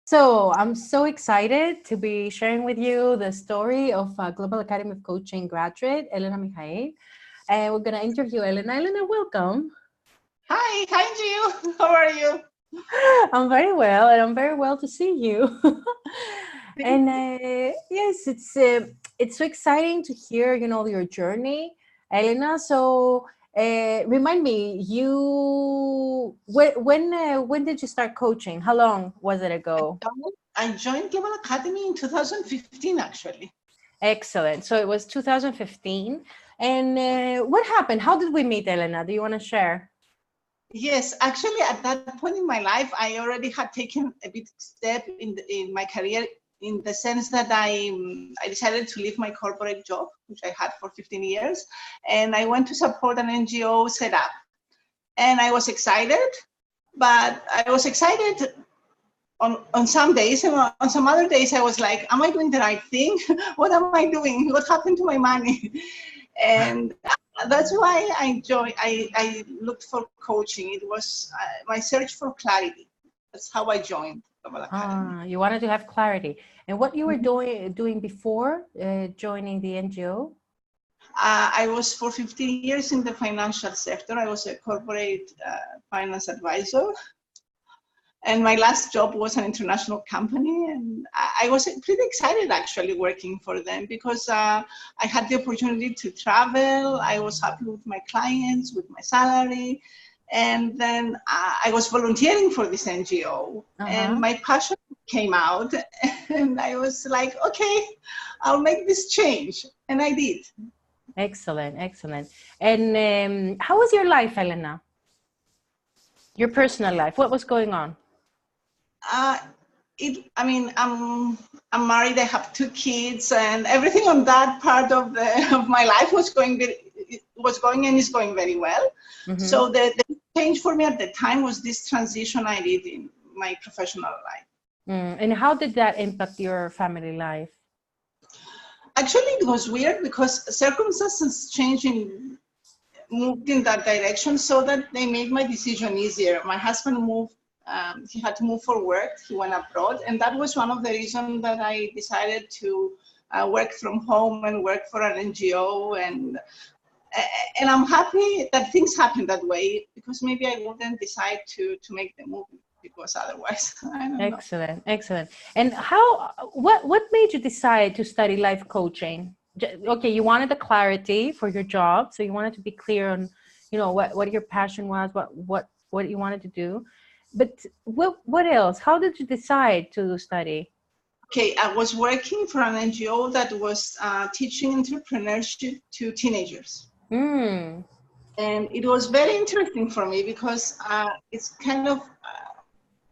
So I'm so excited to be sharing with you the story of Global Academy of Coaching graduate, Elena Mijail. And we're going to interview Elena. Elena, welcome. Hi, Gio. How are you? I'm very well, and I'm very well to see you. And yes, it's so exciting to hear, your journey, Elena. So remind me, when did you start coaching? How long was it ago? I joined Glocal Academy in 2015, actually. Excellent. So it was 2015. And what happened? How did we meet, Elena? Do you want to share? Yes, actually, at that point in my life, I already had taken a big step in my career, in the sense that I decided to leave my corporate job, which I had for 15 years, and I went to support an NGO set up. And I was excited, but I was excited on some days, and on some other days I was like, am I doing the right thing? What am I doing? What happened to my money? And that's why I looked for coaching. It was my search for clarity. That's how I joined Global Academy. You wanted to have clarity. And what you were doing before joining the NGO? I was for 15 years in the financial sector. I was a corporate finance advisor. And my last job was an international company, and I was pretty excited actually working for them, because I had the opportunity to travel. I was happy with my clients, with my salary, and then I was volunteering for this NGO, and my passion came out, and I was like, okay, I'll make this change, and I did. Excellent, excellent. And how was your life, Elena? Your personal life, what was going on? I'm married. I have 2 kids, and everything on that part of my life was going and is going very well. So the change for me at the time was this transition I did in my professional life. And how did that impact your family life? Actually, it was weird, because circumstances moved in that direction, so that they made my decision easier. My husband moved. He had to move for work. He went abroad, and that was one of the reasons that I decided to work from home and work for an NGO. And I'm happy that things happened that way, because maybe I wouldn't decide to make the move, because otherwise, I don't know. Excellent. And what made you decide to study life coaching? Okay, you wanted the clarity for your job, so you wanted to be clear on, what your passion was, what you wanted to do. But what else? How did you decide to study? Okay, I was working for an NGO that was teaching entrepreneurship to teenagers. And it was very interesting for me, because it's kind of,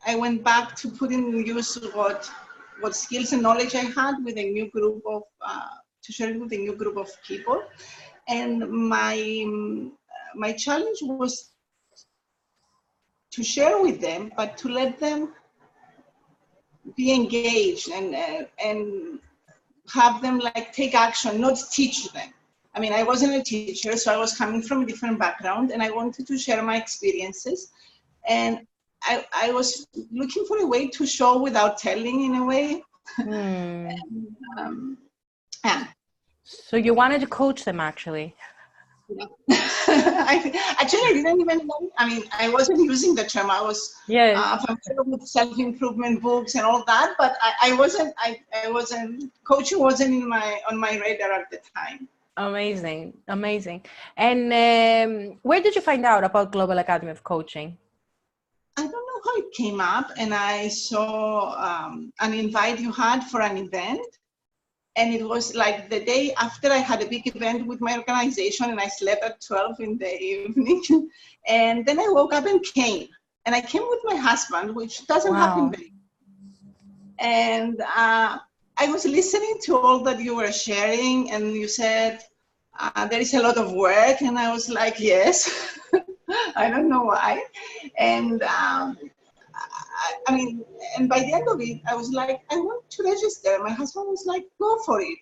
I went back to put in use what skills and knowledge I had with a new group of, to share it with a new group of people. And my challenge was to share with them, but to let them be engaged and have them like take action, not teach them. I mean, I wasn't a teacher, so I was coming from a different background, and I wanted to share my experiences. And I was looking for a way to show without telling, in a way. Yeah. So you wanted to coach them, actually. Yeah. I didn't even know. I mean, I wasn't using the term. I was familiar with self-improvement books and all that, but I wasn't. Coaching wasn't on my radar at the time. Amazing. And where did you find out about Global Academy of Coaching? I don't know how it came up, and I saw an invite you had for an event. And it was like the day after I had a big event with my organization, and I slept at 12 in the evening. And then I woke up and came. And I came with my husband, which doesn't happen very often. And I was listening to all that you were sharing, and you said, there is a lot of work. And I was like, yes, I don't know why. And I mean, and by the end of it, I was like, I want to register. My husband was like, go for it.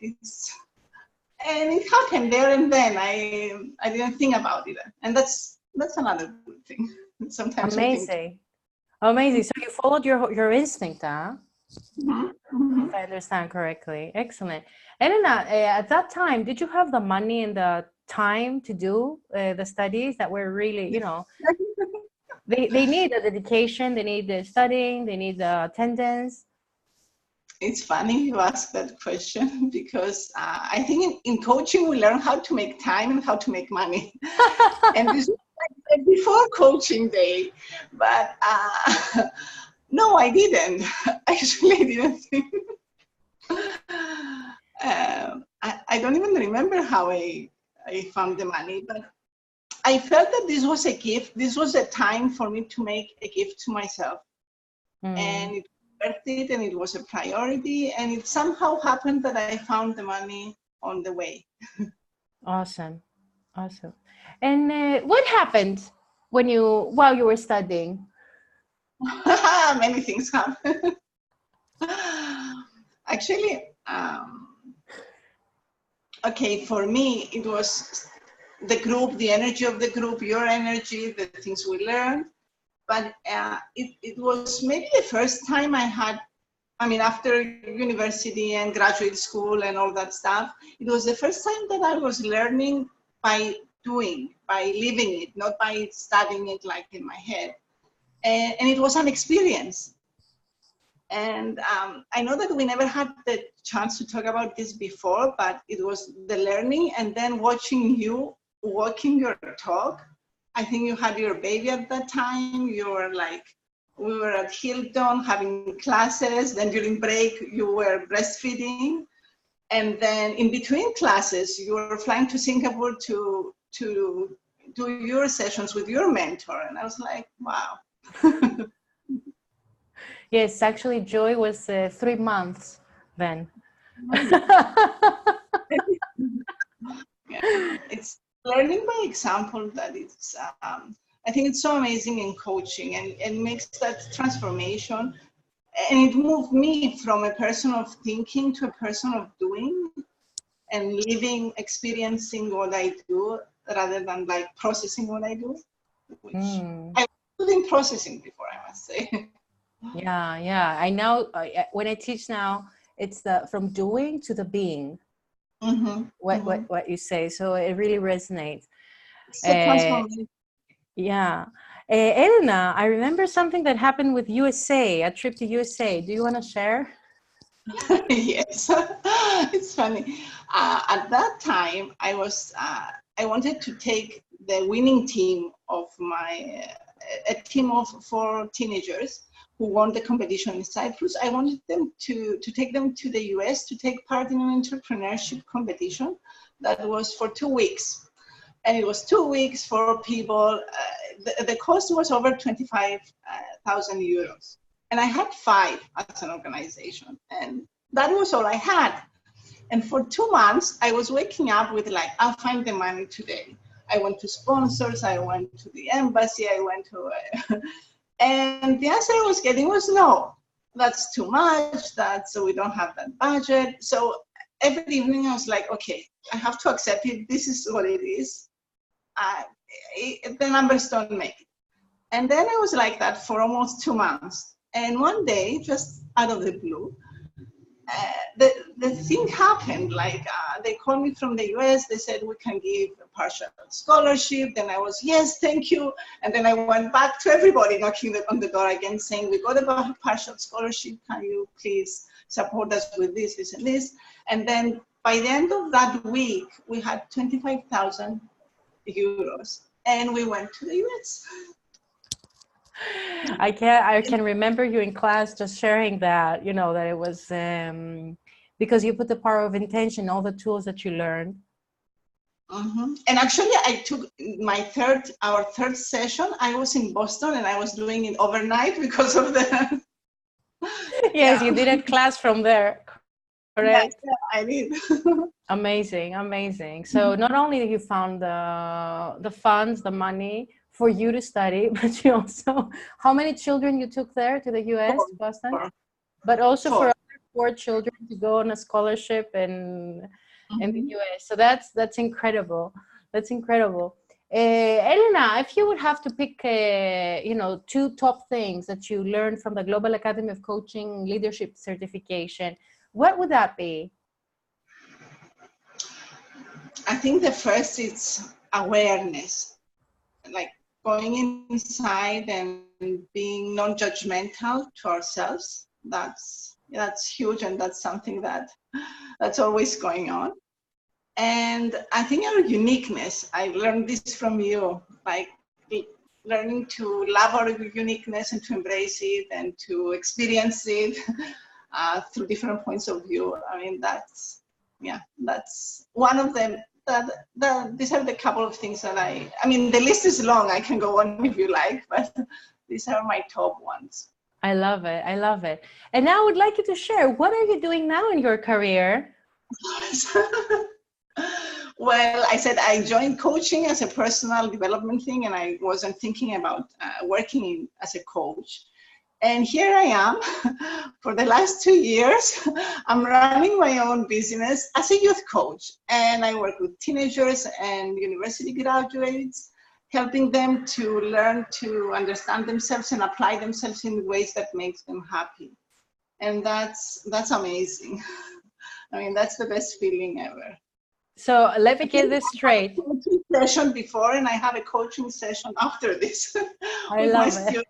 And it happened there and then. I didn't think about it. And that's another good thing. Sometimes Amazing. So you followed your instinct, huh? If I understand correctly. Excellent. Elena, at that time, did you have the money and the time to do the studies that were really, you know, they need the dedication, they need the studying, they need the attendance. It's funny you ask that question because I think in coaching we learn how to make time and how to make money. And this was like before coaching day, but no, I didn't. Actually, I didn't think. I don't even remember how I found the money, but I felt that this was a gift. This was a time for me to make a gift to myself. And it worth it, and it was a priority, and it somehow happened that I found the money on the way. Awesome. Awesome. And what happened while you were studying? Many things happened. Actually, okay, for me, it was the group, the energy of the group, your energy, the things we learned. But it was maybe the first time I had, I mean, after university and graduate school and all that stuff, it was the first time that I was learning by doing, by living it, not by studying it like in my head. And it was an experience. And I know that we never had the chance to talk about this before, but it was the learning and then watching you walking your talk. I think you had your baby at that time. You were like, we were at Hilton having classes. Then during break, you were breastfeeding. And then in between classes, you were flying to Singapore to do your sessions with your mentor. And I was like, wow. Yes, actually, Joy was 3 months then. Yeah, it's learning by example that it's, I think it's so amazing in coaching and makes that transformation. And it moved me from a person of thinking to a person of doing and living, experiencing what I do rather than like processing what I do, which I was doing processing before, I must say. Yeah. I know when I teach now, it's from doing to the being. What you say, so it really resonates. It's a transformation. Yeah. Elena, I remember something that happened with USA, a trip to USA. Do you want to share? Yes, it's funny. At that time, I wanted to take the winning team of a team of 4 teenagers who won the competition in Cyprus. I wanted them to take them to the US to take part in an entrepreneurship competition that was for 2 weeks. And it was 2 weeks for people. The cost was over 25,000 euros. And I had 5 as an organization. And that was all I had. And for 2 months, I was waking up with like, I'll find the money today. I went to sponsors, I went to the embassy, I went to, and the answer I was getting was no, that's too much, so we don't have that budget. So every evening I was like, okay, I have to accept it, this is what it is. The numbers don't make it. And then I was like that for almost 2 months. And one day, just out of the blue, the thing happened. Like they called me from the US. They said we can give a partial scholarship. Then I was, yes, thank you. And then I went back to everybody knocking on the door again, saying we got a partial scholarship. Can you please support us with this, this, and this? And then by the end of that week, we had 25,000 euros, and we went to the US. I can remember you in class just sharing that, you know, that it was because you put the power of intention, all the tools that you learned. And actually I took our third session. I was in Boston and I was doing it overnight because of the Yes, you did a class from there, correct? Yeah, I did. Amazing. So not only did you found the funds, the money for you to study, but you also, how many children you took there to the US, to Boston? 4. But also 4. For other 4 children to go on a scholarship in the US. So that's incredible. That's incredible. Elena, if you would have to pick, you know, 2 top things that you learned from the Global Academy of Coaching leadership certification, what would that be? I think the first is awareness, like going inside and being non-judgmental to ourselves. That's huge, and that's something that's always going on. And I think our uniqueness, I learned this from you, like learning to love our uniqueness and to embrace it and to experience it through different points of view. I mean, that's one of them. These are the couple of things that I mean, the list is long. I can go on if you like, but these are my top ones. I love it. I love it. And now I would like you to share, what are you doing now in your career? Well, I said I joined coaching as a personal development thing, and I wasn't thinking about working as a coach. And here I am for the last 2 years. I'm running my own business as a youth coach, and I work with teenagers and university graduates, helping them to learn to understand themselves and apply themselves in ways that makes them happy. And that's amazing. I mean, that's the best feeling ever. So let me get this straight. I have a coaching session before, and I have a coaching session after this. I love it.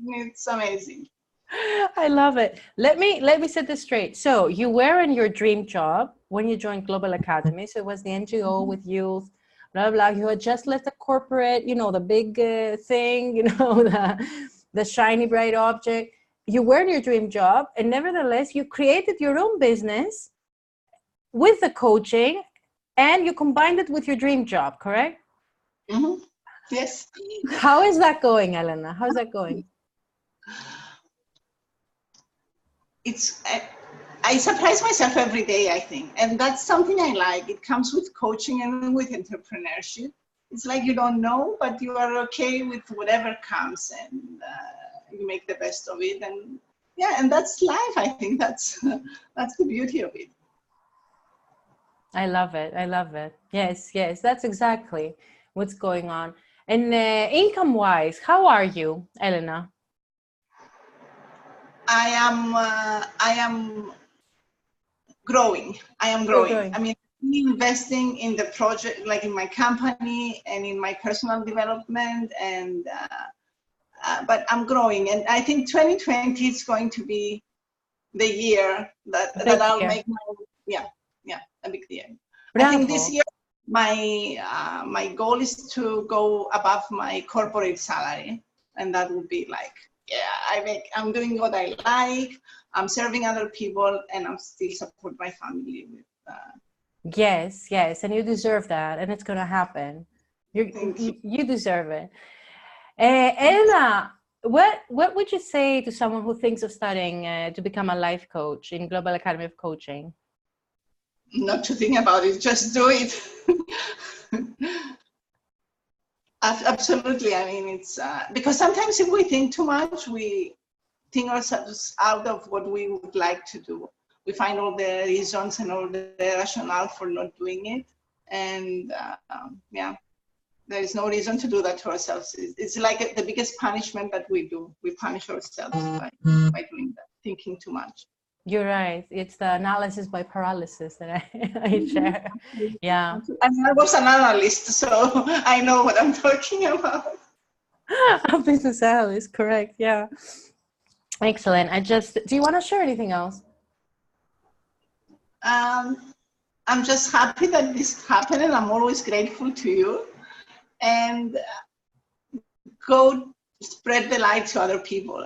It's amazing. I love it. Let me set this straight. So you were in your dream job when you joined Global Academy. So it was the NGO with youth, blah, blah. You had just left the corporate, you know, the big thing, you know, the shiny, bright object. You were in your dream job, and nevertheless, you created your own business with the coaching, and you combined it with your dream job, correct? Mm-hmm. Yes. How is that going, Elena? How's that going? I surprise myself every day, I think. And that's something I like. It comes with coaching and with entrepreneurship. It's like you don't know, but you are okay with whatever comes, and you make the best of it. And yeah, and that's life. I think that's the beauty of it. I love it. I love it. Yes, yes, that's exactly what's going on. And income-wise, how are you, Elena? I am growing. I am growing. I mean, investing in the project, like in my company and in my personal development, and but I'm growing. And I think 2020 is going to be the year that I'll make my a big year. Bravo. I think this year my goal is to go above my corporate salary, and that would be like, I'm doing what I like, I'm serving other people, and I'm still support my family with yes, and you deserve that, and it's gonna happen. You deserve it. Elena, what would you say to someone who thinks of studying to become a life coach in Global Academy of Coaching? Not to think about it, just do it. Absolutely. I mean, it's because sometimes if we think too much, we think ourselves out of what we would like to do. We find all the reasons and all the rationale for not doing it. And there is no reason to do that to ourselves. It's like the biggest punishment that we do. We punish ourselves by doing that, thinking too much. You're right. It's the analysis by paralysis that I share. Yeah. I was an analyst, so I know what I'm talking about. A business analyst, correct. Yeah. Excellent. Do you want to share anything else? I'm just happy that this happened, and I'm always grateful to you. And go spread the light to other people.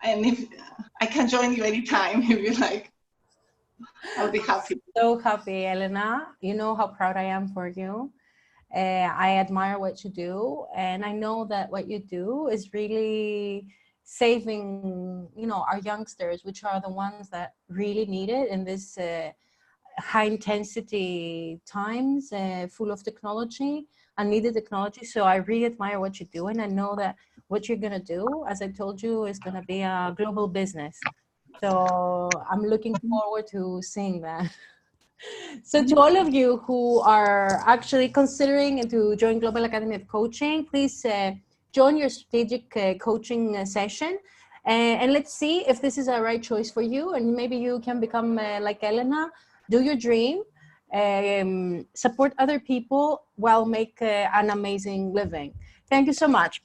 And if I can join you anytime, if you like, I'll be happy. So happy, Elena. You know how proud I am for you. I admire what you do, and I know that what you do is really saving, you know, our youngsters, which are the ones that really need it in this high intensity times, full of technology and needed technology. So I really admire what you do, and I know that what you're going to do, as I told you, is going to be a global business. So I'm looking forward to seeing that. So to all of you who are actually considering to join Global Academy of Coaching, please join your strategic coaching session. And let's see if this is a right choice for you. And maybe you can become like Elena, do your dream, support other people while make an amazing living. Thank you so much.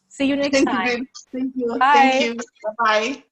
See you next time. Thank you. Bye. Thank you. Bye-bye.